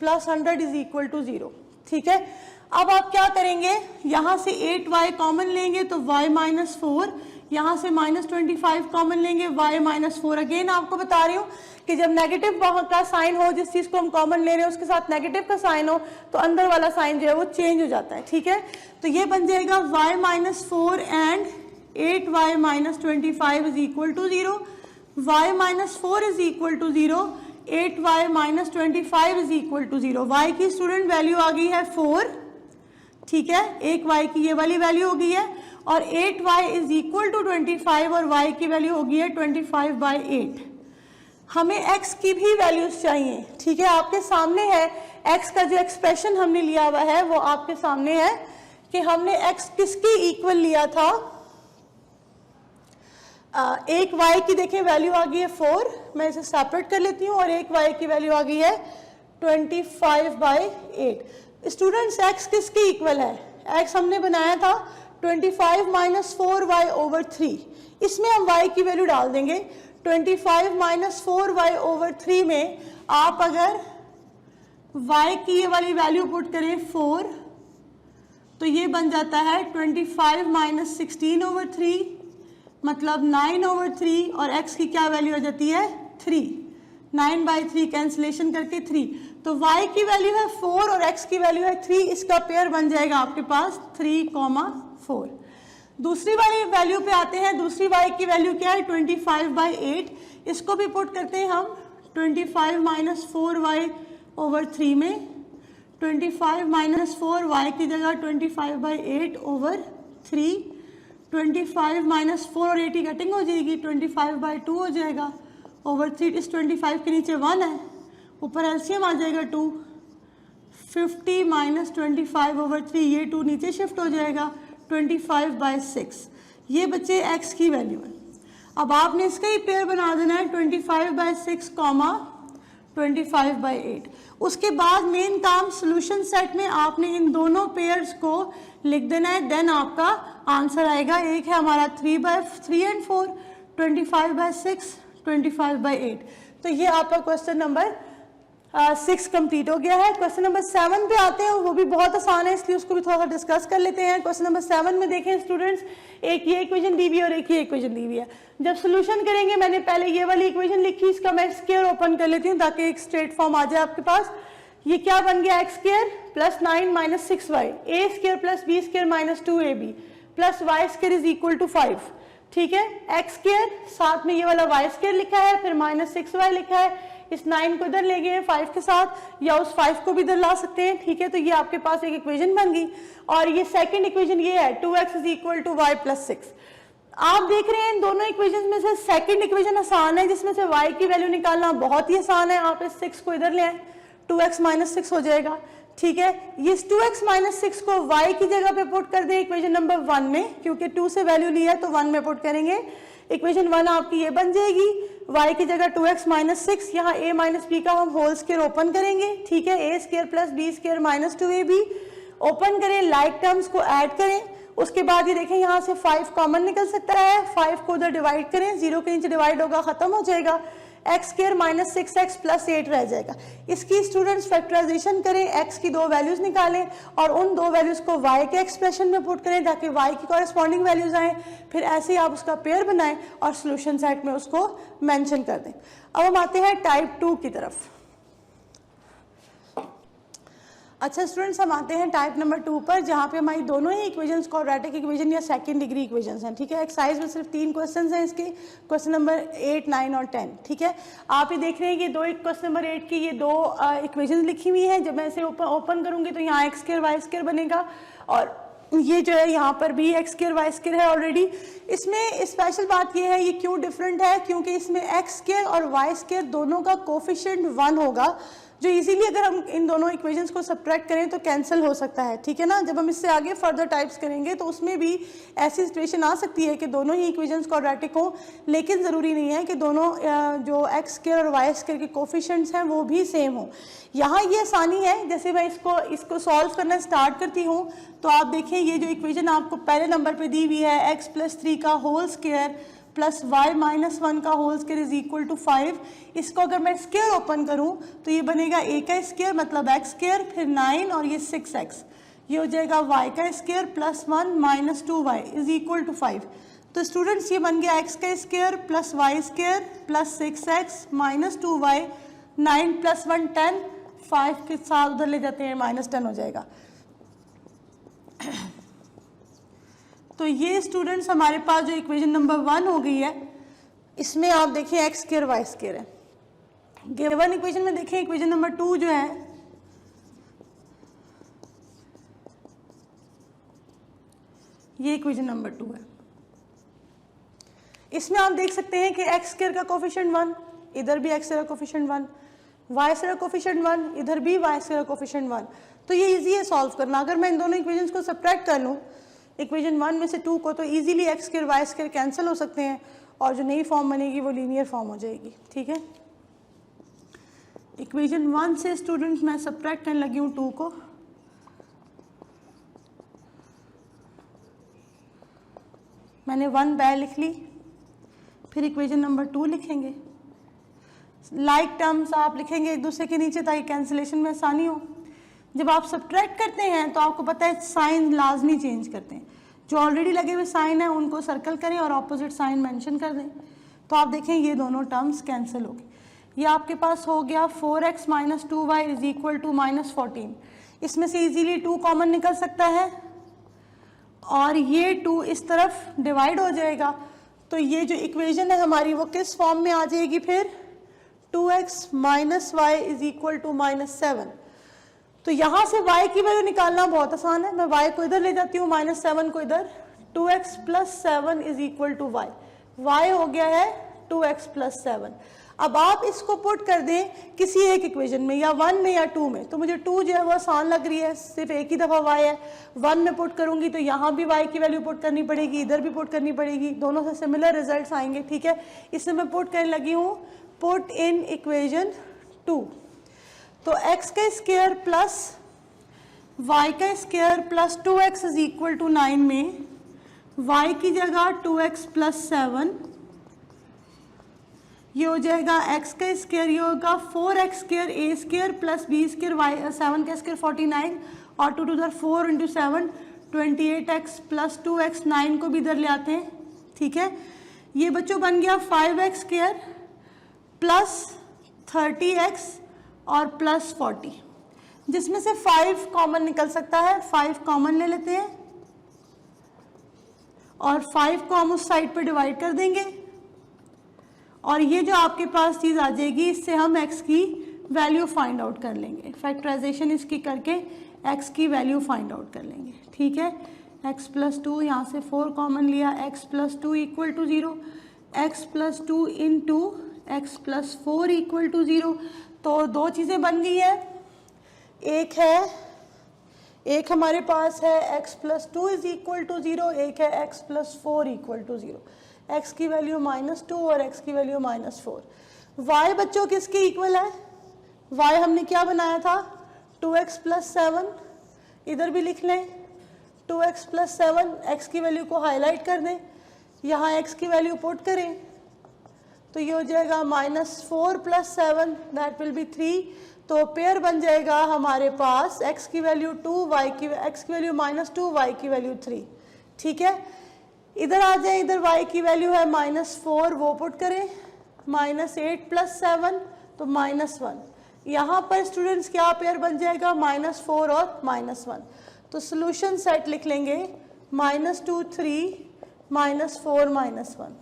प्लस 100 इज इक्वल टू 0। ठीक है, अब आप क्या करेंगे, यहाँ से 8y कॉमन लेंगे तो y माइनस 4, यहाँ से -25 कॉमन लेंगे y माइनस 4। अगेन आपको बता रही हूँ कि जब नेगेटिव का साइन हो, जिस चीज़ को हम कॉमन ले रहे हैं उसके साथ नेगेटिव का साइन हो तो अंदर वाला साइन जो है वो चेंज हो जाता है। ठीक है, तो ये बन जाएगा y minus 4 and 8y minus 25 is equal to 0। y minus 4 is equal to 0, 8y minus 25 is equal to 0। y की स्टूडेंट वैल्यू आ गई है 4। ठीक है, एक y की ये वाली वैल्यू हो गई है और 8y इज इक्वल टू 25 और y की वैल्यू हो गई है 25/8। हमें x की भी वैल्यूज चाहिए। ठीक है, आपके सामने है x का जो एक्सप्रेशन हमने लिया हुआ है वो आपके सामने है कि हमने x किसके इक्वल लिया था। एक y की देखें वैल्यू आ गई है 4, मैं इसे सेपरेट कर लेती हूँ, और एक y की वैल्यू आ गई है 25/8। स्टूडेंट्स x किसके इक्वल है, x हमने बनाया था 25 माइनस 4y ओवर 3, इसमें हम y की वैल्यू डाल देंगे। 25 माइनस 4y ओवर 3 में आप अगर y की ये वाली वैल्यू पुट करें 4 तो ये बन जाता है 25 माइनस 16 ओवर 3, मतलब 9 ओवर 3, और x की क्या वैल्यू आ जाती है 3, 9/3 कैंसिलेशन करके 3। तो y की वैल्यू है 4 और x की वैल्यू है 3, इसका पेयर बन जाएगा आपके पास 3,4। दूसरी वाली वैल्यू पे आते हैं, दूसरी y की वैल्यू क्या है 25/8, इसको भी पुट करते हैं हम 25 माइनस 4y ओवर 3 में, 25 माइनस 4y की जगह 25/8 ओवर 3, 25 माइनस 4 और 8 की कटिंग हो जाएगी, 25/2 हो जाएगा ओवर 3। इस 25 के नीचे 1 है, ऊपर एलसीएम आ जाएगा 2, 50 माइनस 25 ओवर 3, ये 2 नीचे शिफ्ट हो जाएगा 25/6। ये बच्चे x की वैल्यू है। अब आपने इसका ही पेयर बना देना है 25/6, 25/8। उसके बाद मेन काम सोल्यूशन सेट में आपने इन दोनों पेयर्स को लिख देना है, देन आपका आंसर आएगा। एक है हमारा 3/3 एंड 4, 25/6, 25/8। तो ये आपका क्वेश्चन नंबर 6 कंप्लीट हो गया है। क्वेश्चन नंबर 7 पे आते हैं, वो भी बहुत आसान है इसलिए उसको भी थोड़ा डिस्कस कर लेते हैं। क्वेश्चन नंबर 7 में देखें स्टूडेंट्स, एक ये इक्वेशन दी हुई है और एक ये इक्वेशन दी हुई है। जब सोल्यूशन करेंगे, मैंने पहले ये वाली इक्वेशन लिखी, इसका मैं स्क्वायर ओपन कर लेती हूँ ताकि एक स्ट्रेट फॉर्म आ जाए आपके पास। ये क्या बन गया, X square plus 9 minus 6y, A square plus B square minus 2ab plus Y square is equal to 5। ठीक है, एक्स स्क्वायर साथ में ये वाला वाई स्क्वायर लिखा है, फिर माइनस 6y लिखा है, इस 9 को इधर ले गए हैं 5 के साथ, या उस 5 को भी इधर ला सकते हैं। ठीक है, तो ये आपके पास एक इक्वेशन बन गई। और ये सेकंड इक्वेशन ये है 2x is equal to y plus 6। आप देख रहे हैं इन दोनों इक्वेशन में से सेकंड इक्वेशन आसान है, जिसमें से y की वैल्यू निकालना बहुत ही आसान है। आप इस 6 को इधर ले आए, 2x माइनस 6 हो जाएगा। ठीक है, ये 2x माइनस 6 को y की जगह पे पुट कर दें इक्वेशन नंबर 1 में, क्योंकि 2 से वैल्यू लिया है तो 1 में पुट करेंगे। इक्वेशन 1 आपकी ये बन जाएगी, y की जगह 2x माइनस 6, यहाँ a माइनस बी का हम होल स्क्वायर ओपन करेंगे। ठीक है, a square plus B square minus 2ab open करें, लाइक टर्म्स को ऐड करें। उसके बाद ये देखें यहाँ से 5 कॉमन निकल सकता है, 5 को उधर डिवाइड करें, 0 के नीचे डिवाइड होगा, खत्म हो जाएगा, x square minus 6x plus 8 रह जाएगा। इसकी स्टूडेंट्स फैक्टराइजेशन करें, x की 2 वैल्यूज निकालें और उन 2 वैल्यूज को y के एक्सप्रेशन में पुट करें ताकि y की कॉरेस्पॉन्डिंग वैल्यूज आए। फिर ऐसे ही आप उसका पेयर बनाएं और सोल्यूशन सेट में उसको मेंशन कर दें। अब हम आते हैं टाइप 2 की तरफ। अच्छा स्टूडेंट्स, हम आते हैं टाइप नंबर 2 पर, जहाँ पे हमारी दोनों ही इक्वेशंस क्वाड्रेटिक इक्वेशन या सेकंड डिग्री इक्वेशंस हैं। ठीक है, एक्सरसाइज में सिर्फ 3 क्वेश्चंस हैं इसके, क्वेश्चन नंबर 8, 9 और 10। ठीक है, आप ये देख रहे हैं कि क्वेश्चन नंबर 8 की ये 2 इक्वेशंस लिखी हुई हैं। जब मैं इसे ओपन करूंगी तो यहाँ एक्स स्क्वायर वाई स्क्वायर बनेगा और ये जो है यहाँ पर भी एक्स स्क्वायर वाई स्क्वायर है ऑलरेडी। इसमें स्पेशल बात ये है, ये क्यों डिफरेंट है, क्योंकि इसमें एक्स स्क्वायर और वाई स्क्वायर दोनों का कोफिशिएंट 1 होगा, जो इजीली अगर हम इन दोनों इक्वेशंस को सब्ट्रैक्ट करें तो कैंसिल हो सकता है, ठीक है ना। जब हम इससे आगे फर्दर टाइप्स करेंगे तो उसमें भी ऐसी सिचुएशन आ सकती है कि दोनों ही इक्वेशंस क्वाड्रेटिक हों, लेकिन ज़रूरी नहीं है कि दोनों जो एक्स स्क्वायर और वाई स्क्वायर के कोफिशिएंट्स हैं वो भी सेम हों। यहाँ ये आसानी है, जैसे मैं इसको सॉल्व करना स्टार्ट करती हूँ तो आप देखें ये जो इक्वेशन आपको पहले नंबर पर दी हुई है एक्स प्लस 3 का whole square plus Y minus 1 का whole square is equal to 5, इसको अगर मैं स्क्वायर ओपन करूं तो ये बनेगा a का स्क्वायर मतलब एक्स स्क्वायर, फिर 9 और ये 6x, ये हो जाएगा y का square plus 1 minus 2y is equal to 5। तो स्टूडेंट्स ये बन गया x का square plus Y square plus 6x minus 2y, 9 plus 1 10, 5 के साथ उधर ले जाते हैं माइनस 10 हो जाएगा। तो ये स्टूडेंट्स हमारे पास जो इक्वेशन नंबर 1 हो गई है, इसमें आप देखें एक्स स्क्वायर वाई स्क्वायर है। गिवन इक्वेशन में देखें इक्वेशन नंबर 2 जो है, ये इक्वेशन नंबर 2 है। इसमें आप देख सकते हैं कि एक्स स्क्वायर का कोफिशिएंट 1, इधर भी एक्स स्क्वायर का कोफिशिएंट 1, वाई स्क्वायर का कोफिशिएंट 1, इधर भी वाई स्क्वायर का कोफिशिएंट 1। तो ये इजी है सॉल्व करना। अगर मैं इन दोनों इक्वेशंस को सब्ट्रैक्ट कर लूँ इक्वेशन 1 में से 2 को, तो easily x square y square cancel हो सकते हैं और जो नई फॉर्म बनेगी वो लीनियर फॉर्म हो जाएगी, ठीक है। इक्वेशन 1 से स्टूडेंट्स मैं सब्ट्रैक्ट करने लगी हूँ 2 को। मैंने 1 बाय लिख ली, फिर इक्वेशन नंबर 2 लिखेंगे, लाइक टर्म्स आप लिखेंगे एक दूसरे के नीचे ताकि कैंसिलेशन में आसानी हो। जब आप सब्ट्रैक्ट करते हैं तो आपको पता है साइन लाजमी चेंज करते हैं, जो ऑलरेडी लगे हुए साइन है उनको सर्कल करें और ऑपोजिट साइन मेंशन कर दें, तो आप देखें ये दोनों टर्म्स कैंसिल हो गए। ये आपके पास हो गया 4x minus 2y is equal to minus 14। इसमें से इजीली 2 कॉमन निकल सकता है और ये 2 इस तरफ डिवाइड हो जाएगा, तो ये जो इक्वेशन है हमारी वो किस फॉर्म में आ जाएगी फिर, 2x minus Y is equal to minus 7। तो यहाँ से y की वैल्यू निकालना बहुत आसान है, मैं y को इधर ले जाती हूँ माइनस 7 को इधर, 2x plus 7 is equal to y, y हो गया है 2x प्लस 7। अब आप इसको पुट कर दें किसी एक इक्वेशन में, या 1 में या 2 में, तो मुझे 2 जो है वो आसान लग रही है, सिर्फ एक ही दफ़ा y है। 1 में पुट करूँगी तो यहाँ भी y की वैल्यू पुट करनी पड़ेगी, इधर भी पुट करनी पड़ेगी, दोनों से सिमिलर रिजल्ट्स आएंगे, ठीक है। इससे मैं पुट करने लगी हूँ पुट इन इक्वेशन 2। तो x का स्क्वायर प्लस y का square plus 2x is equal to 9 में y की जगह 2x प्लस 7, ये हो जाएगा x का स्क्वायर, ये होगा 4x square a square plus b square y 7 का स्क्वायर 49 और 2 to 4 into 7 28x plus 2x, 9 को भी इधर ले आते हैं, ठीक है। ये बच्चों बन गया 5x स्क्वायर प्लस 30x और प्लस 40, जिसमें से 5 कॉमन निकल सकता है, 5 कॉमन ले लेते हैं और 5 को हम उस साइड पर डिवाइड कर देंगे और ये जो आपके पास चीज़ आ जाएगी इससे हम x की वैल्यू फाइंड आउट कर लेंगे, फैक्टराइजेशन इसकी करके x की वैल्यू फाइंड आउट कर लेंगे, ठीक है। x प्लस 2, यहाँ से 4 कॉमन लिया, x plus 2 equal to 0, x plus 2 into x plus 4 equal to 0। तो 2 चीज़ें बन गई है, एक हमारे पास है x plus 2 is equal to 0, एक है x plus 4 equal to 0, x की वैल्यू -2 और x की वैल्यू -4। y बच्चों किसके इक्वल है, y हमने क्या बनाया था 2x प्लस 7, इधर भी लिख लें 2x प्लस 7, x की वैल्यू को हाईलाइट कर दें, यहाँ x की वैल्यू पुट करें तो ये हो जाएगा -4 प्लस 7 दैट विल बी 3। तो पेयर बन जाएगा हमारे पास x की वैल्यू 2, x की वैल्यू -2, y की वैल्यू 3, ठीक है। इधर आ जाए, इधर y की वैल्यू है -4, वो पुट करें, -8 प्लस 7 तो -1। यहाँ पर स्टूडेंट्स क्या पेयर बन जाएगा -4 और -1। तो सोल्यूशन सेट लिख लेंगे -2 3 -4 -1।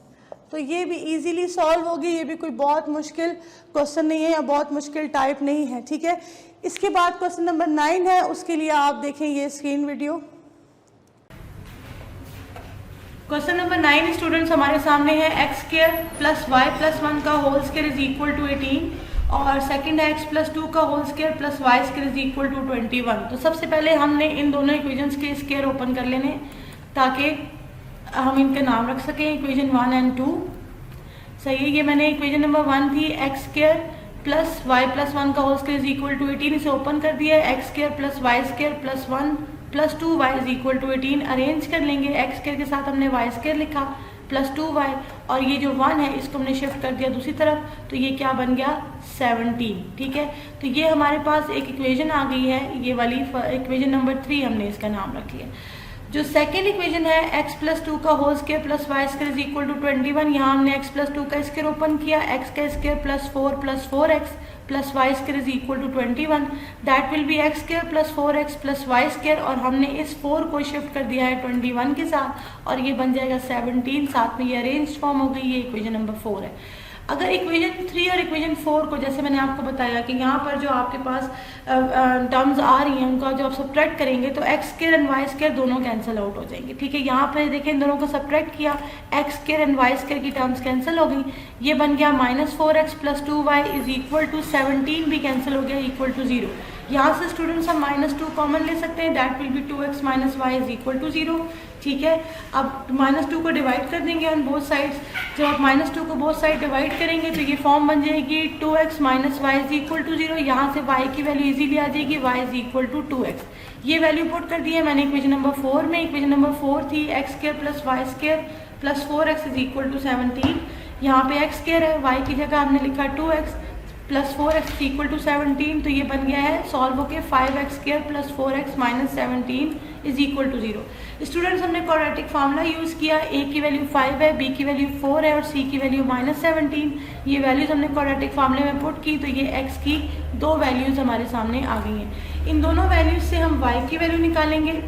तो ये भी इजीली सॉल्व होगी, ये भी कोई बहुत मुश्किल क्वेश्चन नहीं है या बहुत मुश्किल टाइप नहीं है, ठीक है। इसके बाद क्वेश्चन नंबर 9 है, उसके लिए आप देखें ये screen video. Question number 9 students हमारे सामने है x square plus y plus 1 का whole square is equal to 18 और सेकंड है एक्स प्लस 2 का whole square plus Y square is equal to 21। तो सबसे पहले हमने इन दोनों इक्वेशंस के स्क्वायर ओपन कर लेने ताकि हम इनका नाम रख सकें, इक्वेशन 1 एंड 2। सही है, ये मैंने इक्वेशन नंबर 1 थी x square plus y plus 1 का whole square is equal to 18, इसे ओपन कर दिया है। X square plus Y square plus 1 plus 2 y is equal to 18 arrange कर लेंगे। एक्स स्क्वायर के साथ हमने वाई स्क्वायर लिखा प्लस 2 वाई और ये जो 1 है इसको हमने शिफ्ट कर दिया दूसरी तरफ, तो ये क्या बन गया 17। ठीक है, तो ये हमारे पास एक इक्वेशन आ गई है, ये वाली इक्वेशन नंबर 3 हमने इसका नाम रख लिया। जो सेकेंड इक्वेशन है एक्स प्लस 2 का whole square plus Y square is equal to 21, यहाँ हमने एक्स प्लस 2 का स्क्वायर ओपन किया, एक्स का square plus 4x plus Y square is equal to 21, that will be x square plus 4x plus Y square और हमने इस 4 को shift कर दिया है 21 के साथ और ये बन जाएगा 17। साथ में ये अरेंज फॉर्म हो गई, ये इक्वेशन नंबर 4 है। अगर इक्वेशन 3 और इक्वेशन 4 को, जैसे मैंने आपको बताया कि यहाँ पर जो आपके पास टर्म्स आ रही हैं उनका जो आप सब्ट्रैक्ट करेंगे तो x square and y square दोनों कैंसिल आउट हो जाएंगे। ठीक है, यहाँ पर देखें इन दोनों को सब्ट्रैक्ट किया, x square and y square की टर्म्स कैंसिल हो गई, ये बन गया -4x plus 2y is equal to 17 भी कैंसिल हो गया इक्वल टू 0। यहाँ से स्टूडेंट्स हम -2 कॉमन ले सकते हैं, that will be 2x minus Y is equal to 0। ठीक है, अब -2 को डिवाइड कर देंगे ऑन बोथ साइड्स। जब आप -2 को बोथ साइड डिवाइड करेंगे तो ये फॉर्म बन जाएगी 2x minus Y is equal to 0। यहाँ से y की वैल्यू इजीली आ जाएगी, y is equal to 2x। ये वैल्यू पुट कर दी है मैंने इक्वेशन नंबर 4 में। इक्वेशन नंबर 4 थी x square plus Y square plus 4x is equal to 17। यहाँ पे एक्स स्क्वायर है, y की जगह हमने लिखा 2x plus 4x equal to 17, तो ये बन गया है सॉल्व होके 5x square plus 4x minus 17 is equal to 0। Students हमने क्वाड्रेटिक फार्मूला यूज़ किया, a की वैल्यू 5 है, b की वैल्यू 4 है और c की वैल्यू -17। ये वैल्यूज़ हमने क्वाड्रेटिक फार्मूले में पुट की तो ये x की 2 वैल्यूज़ हमारे सामने आ गई हैं। इन दोनों वैल्यूज़ से हम y की वैल्यू निकालेंगे।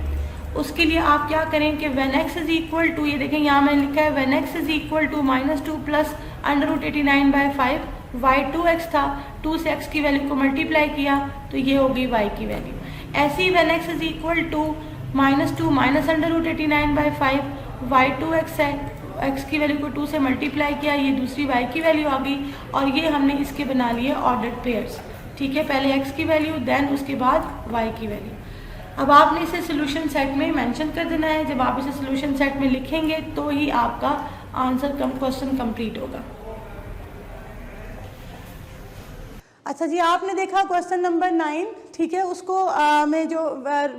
उसके लिए आप क्या करें कि when x is equal to, ये देखें यहाँ मैंने लिखा है when x is equal to -2 plus √89/5, y 2x था, 2 से x की वैल्यू को मल्टीप्लाई किया तो ये हो गई y की वैल्यू। ऐसे ही when x is equal to -2 minus √89/5, y 2x है, x की वैल्यू को 2 से मल्टीप्लाई किया, ये दूसरी y की वैल्यू आ गई और ये हमने इसके बना लिए ऑर्डर्ड पेयर्स। ठीक है, पहले x की वैल्यू देन उसके बाद y की वैल्यू। अब आपने इसे सोल्यूशन सेट में मेंशन कर देना है। जब आप इसे सोल्यूशन सेट में लिखेंगे तो ही आपका आंसर क्वेश्चन कंप्लीट होगा। अच्छा जी, आपने देखा क्वेश्चन नंबर 9। ठीक है, उसको में जो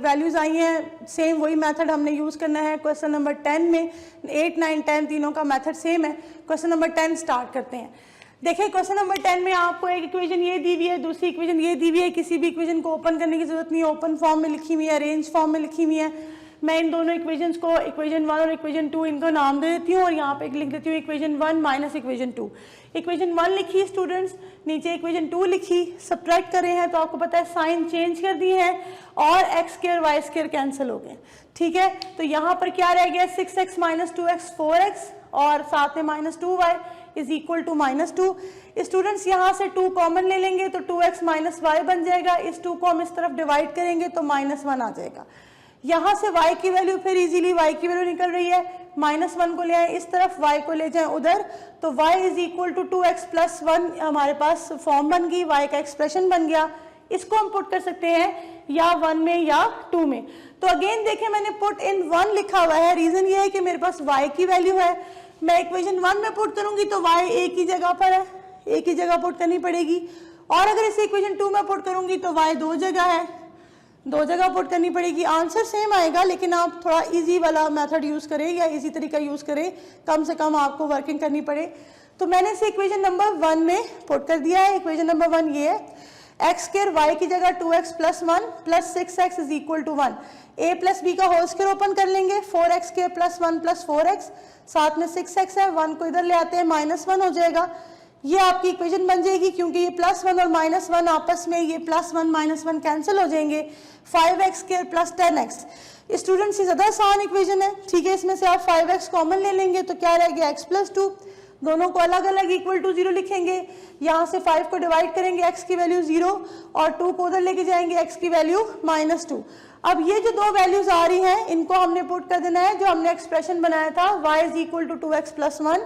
वैल्यूज़ आई हैं सेम वही मेथड हमने यूज़ करना है। क्वेश्चन नंबर 10 में 8, 9, 10 तीनों का मेथड सेम है। क्वेश्चन नंबर 10 स्टार्ट करते हैं। देखिए क्वेश्चन नंबर 10 में आपको एक इक्वेशन ये दी हुई है, दूसरी इक्वेशन ये दी हुई है। किसी भी इक्वेशन को ओपन करने की जरूरत नहीं है, ओपन फॉर्म में लिखी हुई है, अरेंज फॉर्म में लिखी हुई है। मैं इन दोनों इक्वेशंस को इक्वेशन 1 और इक्वेशन 2 इनको नाम दे देती हूँ और यहाँ पे लिख देती हूँ इक्वेशन 1 माइनस इक्वेशन 2। इक्वेशन 1 लिखी स्टूडेंट्स, नीचे इक्वेशन 2 लिखी, सब्ट्रैक्ट करे हैं तो आपको पता है साइन चेंज कर दिए हैं और x square y square cancel हो गए। ठीक है, तो यहाँ पर क्या रह गया 6x माइनस 2x 4x और साथ में -2y is equal to -2। Students यहाँ से 2 कॉमन ले लेंगे तो 2x माइनस वाई बन जाएगा। इस 2 को हम इस तरफ डिवाइड करेंगे तो -1 आ जाएगा। यहाँ से y की वैल्यू फिर इजीली y की वैल्यू निकल रही है, -1 को ले आए इस तरफ, y को ले जाएं उधर, तो y is equal to 2x plus 1 हमारे पास फॉर्म बन गई, y का एक्सप्रेशन बन गया। इसको हम पुट कर सकते हैं या 1 में या 2 में। तो अगेन देखें मैंने पुट इन 1 लिखा हुआ है, रीजन ये है कि मेरे पास y की वैल्यू है। मैं इक्वेशन 1 में पुट करूंगी तो y एक ही जगह पर है, एक ही जगह पुट करनी पड़ेगी। और अगर इसे इक्वेशन 2 में पुट करूंगी तो y 2 जगह है, 2 जगह पुट करनी पड़ेगी। आंसर सेम आएगा लेकिन आप थोड़ा इजी वाला मेथड यूज़ करें या इजी तरीका यूज़ करें, कम से कम आपको वर्किंग करनी पड़े। तो मैंने इसे इक्वेशन नंबर 1 में पुट कर दिया है। इक्वेशन नंबर 1 ये है, एक्स स्क्वायर वाई की जगह 2x plus 1 plus 6x is equal to 1। a plus B का होल स्क्वायर ओपन कर लेंगे, 4x square plus 1 plus 4x, साथ में 6x है, 1 को इधर ले आते हैं, -1 हो जाएगा। ये आपकी इक्वेशन बन जाएगी क्योंकि ये +1 और -1 आपस में ये +1 -1 कैंसिल हो जाएंगे। 5x square plus 10x। Students ये ज़्यादा आसान इक्वेशन है। ठीक है, इसमें से आप 5x कॉमन ले लेंगे तो क्या रह गया x प्लस 2, दोनों को अलग अलग इक्वल टू 0 लिखेंगे, यहाँ से 5 को डिवाइड करेंगे, x की वैल्यू 0 और 2 को उधर लेके जाएंगे, x की वैल्यू -2। अब ये जो दो वैल्यूज आ रही हैं इनको हमने पुट कर देना है, जो हमने एक्सप्रेशन बनाया था y = 2x + 1,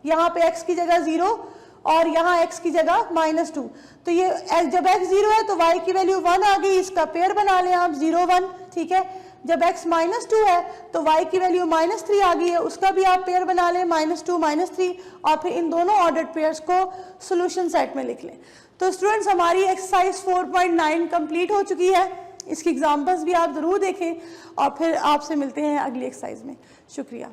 यहाँ पे x की जगह 0 और यहाँ x की जगह -2। तो ये जब x 0 है तो y की वैल्यू 1 आ गई, इसका पेयर बना लें आप 0 1, ठीक है। जब x -2 है तो y की वैल्यू -3 आ गई है, उसका भी आप पेयर बना लें -2 -3 और फिर इन दोनों ऑर्डर्ड पेयर्स को सॉल्यूशन सेट में लिख लें। तो स्टूडेंट्स हमारी एक्सरसाइज 4.9 कंप्लीट हो चुकी है। इसकी एग्जांपल्स भी आप ज़रूर देखें और फिर आपसे मिलते हैं अगली एक्सरसाइज में। शुक्रिया।